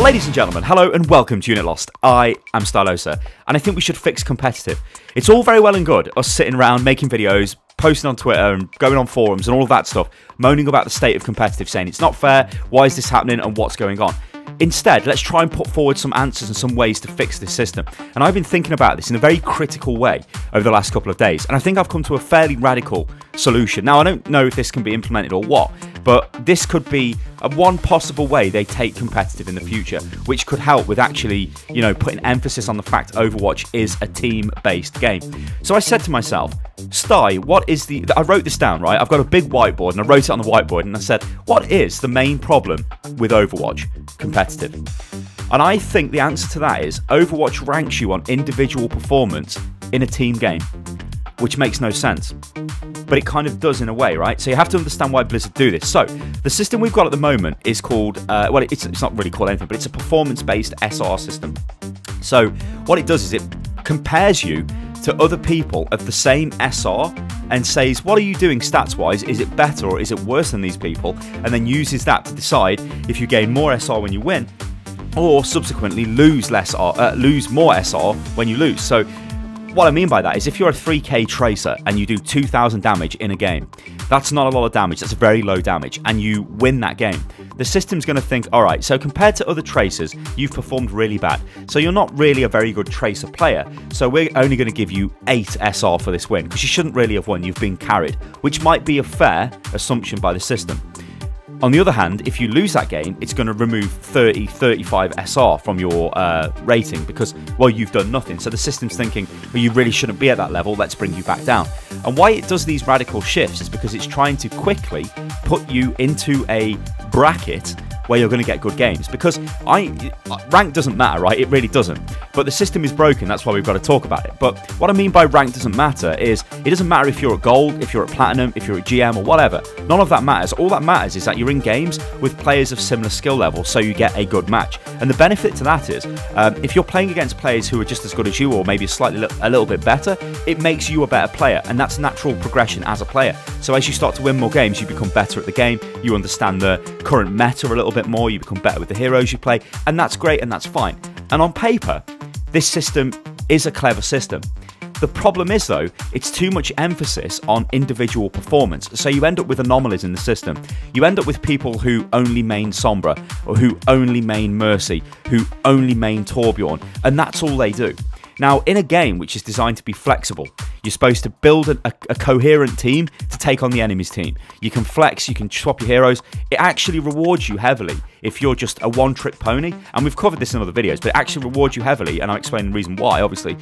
Ladies and gentlemen, hello and welcome to Unit Lost. I am Stylosa, and I think we should fix competitive. It's all very well and good, us sitting around making videos, posting on Twitter and going on forums and all of that stuff, moaning about the state of competitive, saying it's not fair, why is this happening and what's going on. Instead, let's try and put forward some answers and some ways to fix this system. And I've been thinking about this in a very critical way over the last couple of days, and I think I've come to a fairly radical solution. Now, I don't know if this can be implemented or what, but this could be one possible way they take competitive in the future, which could help with actually, you know, putting emphasis on the fact Overwatch is a team-based game. So I said to myself, Sty, what is the... I wrote this down, right? I've got a big whiteboard, and I wrote it on the whiteboard, and I said, what is the main problem with Overwatch competitive? And I think the answer to that is Overwatch ranks you on individual performance in a team game, which makes no sense. But it kind of does in a way, right? So you have to understand why Blizzard do this. So the system we've got at the moment is called, well, it's not really called anything, but it's a performance-based SR system. So what it does is it compares you to other people of the same SR and says, what are you doing stats-wise? Is it better or is it worse than these people? And then uses that to decide if you gain more SR when you win, or subsequently lose more SR when you lose. So what I mean by that is if you're a 3k tracer and you do 2,000 damage in a game, that's not a lot of damage, that's very low damage, and you win that game. The system's going to think, alright, so compared to other tracers, you've performed really bad. So you're not really a very good tracer player, so we're only going to give you 8 SR for this win, because you shouldn't really have won, you've been carried, which might be a fair assumption by the system. On the other hand, if you lose that game, it's going to remove 30, 35 SR from your rating because, well, you've done nothing. So the system's thinking, well, you really shouldn't be at that level, let's bring you back down. And why it does these radical shifts is because it's trying to quickly put you into a bracket where you're going to get good games. Because rank doesn't matter, right? It really doesn't. But the system is broken, that's why we've got to talk about it. But what I mean by rank doesn't matter is it doesn't matter if you're at gold, if you're at platinum, if you're at GM or whatever. None of that matters. All that matters is that you're in games with players of similar skill level, so you get a good match. And the benefit to that is if you're playing against players who are just as good as you or maybe a little bit better, it makes you a better player, and that's natural progression as a player. So as you start to win more games, you become better at the game, you understand the current meta a little bit more, you become better with the heroes you play, and that's great and that's fine. And on paper, this system is a clever system. The problem is, though, it's too much emphasis on individual performance, so you end up with anomalies in the system. You end up with people who only main Sombra, or who only main Mercy, who only main Torbjorn, and that's all they do. Now, in a game which is designed to be flexible, you're supposed to build a coherent team to take on the enemy's team. You can flex, you can swap your heroes. It actually rewards you heavily if you're just a one-trick pony. And we've covered this in other videos, but it actually rewards you heavily, and I'll explain the reason why, obviously.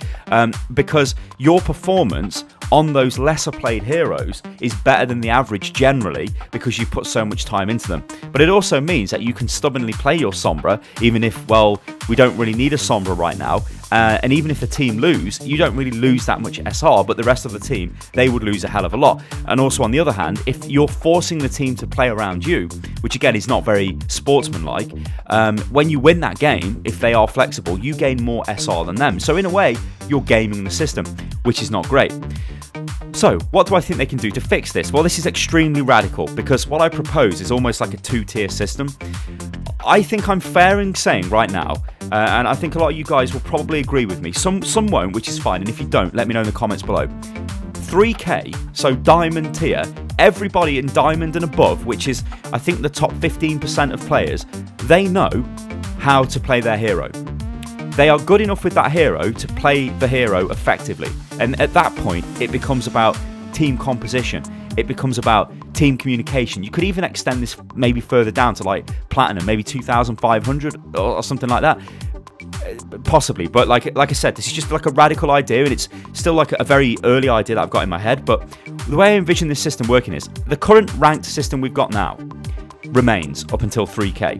Because your performance on those lesser played heroes is better than the average generally because you put so much time into them. But it also means that you can stubbornly play your Sombra, even if, well, we don't really need a Sombra right now. And even if the team lose, you don't really lose that much SR, but the rest of the team, they would lose a hell of a lot. And also on the other hand, if you're forcing the team to play around you, which again is not very sportsmanlike, when you win that game, if they are flexible, you gain more SR than them. So in a way, you're gaming the system, which is not great. So, what do I think they can do to fix this? Well, this is extremely radical, because what I propose is almost like a two-tier system. I think I'm fair in saying right now, and I think a lot of you guys will probably agree with me, some won't, which is fine, and if you don't, let me know in the comments below. 3k, so diamond tier, everybody in diamond and above, which is, I think, the top 15% of players, they know how to play their hero. They are good enough with that hero to play the hero effectively. And at that point, it becomes about team composition. It becomes about team communication. You could even extend this maybe further down to like platinum, maybe 2,500 or something like that. Possibly, but like I said, this is just like a radical idea, and it's still like a very early idea that I've got in my head. But the way I envision this system working is the current ranked system we've got now remains up until 3k.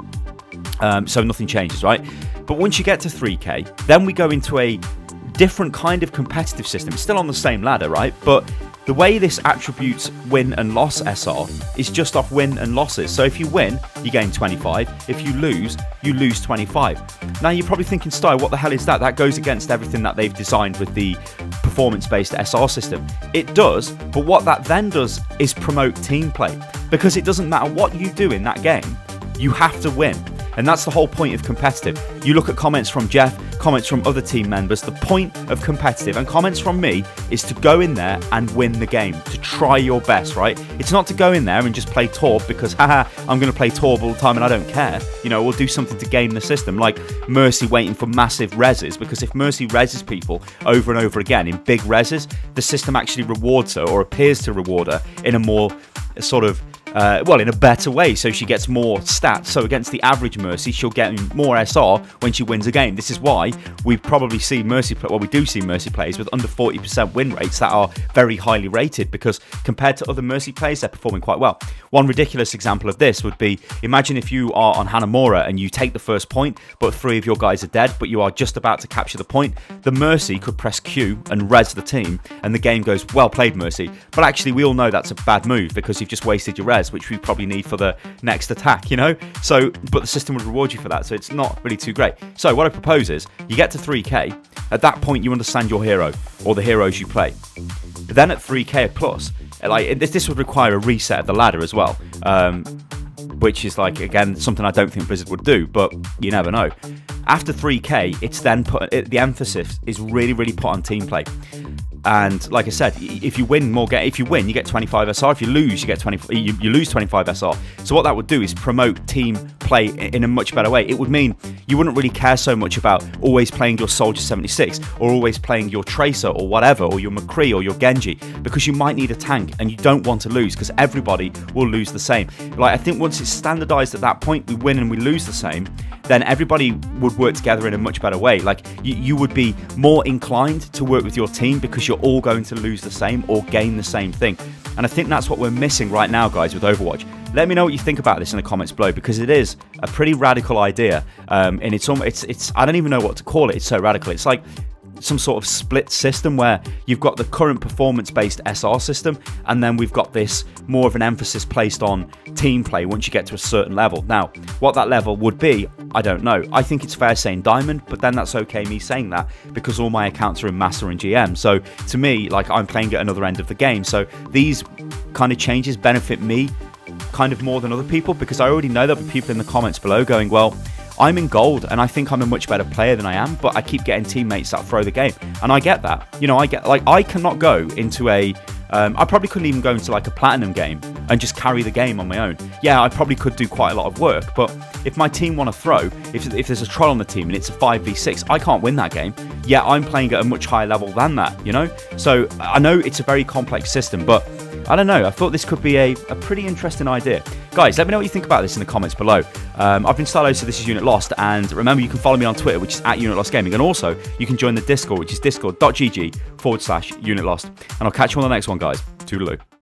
So nothing changes, right? But once you get to 3k, then we go into a different kind of competitive system. It's still on the same ladder, right? But the way this attributes win and loss SR is just off win and losses. So if you win, you gain 25. If you lose 25. Now you're probably thinking, Sty, what the hell is that? That goes against everything that they've designed with the performance-based SR system. It does, but what that then does is promote team play. Because it doesn't matter what you do in that game, you have to win. And that's the whole point of competitive. You look at comments from Jeff, comments from other team members, the point of competitive, and comments from me, is to go in there and win the game, to try your best, right? It's not to go in there and just play Torb because, haha, I'm going to play Torb all the time and I don't care. You know, we'll do something to game the system, like Mercy waiting for massive reses, because if Mercy reses people over and over again in big reses, the system actually rewards her, or appears to reward her, in a more sort of well, in a better way, so she gets more stats. So against the average Mercy, she'll get more SR when she wins a game. This is why we probably see Mercy, well, we do see Mercy players with under 40% win rates that are very highly rated, because compared to other Mercy players, they're performing quite well. One ridiculous example of this would be, imagine if you are on Hanamura and you take the first point, but 3 of your guys are dead, but you are just about to capture the point. The Mercy could press Q and res the team, and the game goes, well played, Mercy. But actually, we all know that's a bad move, because you've just wasted your res, which we probably need for the next attack, you know? So, but the system would reward you for that, so it's not really too great. So what I propose is, you get to 3k, at that point you understand your hero, or the heroes you play. Then at 3k plus, like, this would require a reset of the ladder as well, which is, like, again, something I don't think Blizzard would do, but you never know. After 3k, it's then the emphasis is really put on team play. And like I said, if you win if you win, you get 25 SR. If you lose, you get you lose 25 SR. So what that would do is promote team play in a much better way. It would mean you wouldn't really care so much about always playing your Soldier 76 or always playing your Tracer or whatever, or your McCree or your Genji, because you might need a tank and you don't want to lose, because everybody will lose the same. Like, I think once it's standardized at that point, we win and we lose the same, then everybody would work together in a much better way. Like, you would be more inclined to work with your team because you're all going to lose the same or gain the same thing. And I think that's what we're missing right now, guys, with Overwatch. Let me know what you think about this in the comments below, because it is a pretty radical idea, and it's I don't even know what to call it. It's so radical. It's like some sort of split system where you've got the current performance-based SR system, and then we've got this more of an emphasis placed on team play once you get to a certain level. Now, what that level would be, I don't know. I think it's fair saying Diamond, but then that's okay me saying that, because all my accounts are in Master and GM. So to me, like, I'm playing at another end of the game. So these kind of changes benefit me kind of more than other people, because I already know there'll be people in the comments below going, well, I'm in gold and I think I'm a much better player than I am, but I keep getting teammates that throw the game. And I get that. You know, I cannot go into a I probably couldn't even go into like a platinum game and just carry the game on my own. Yeah, I probably could do quite a lot of work, but if my team want to throw, if there's a troll on the team and it's a 5v6, I can't win that game. Yeah, I'm playing at a much higher level than that, you know? So I know it's a very complex system, but I don't know. I thought this could be a pretty interesting idea. Guys, let me know what you think about this in the comments below. I've been Stylosa, this is Unit Lost, and remember, you can follow me on Twitter, which is @UnitLostGaming, and also you can join the Discord, which is discord.gg/UnitLost. And I'll catch you on the next one, guys. Toodaloo.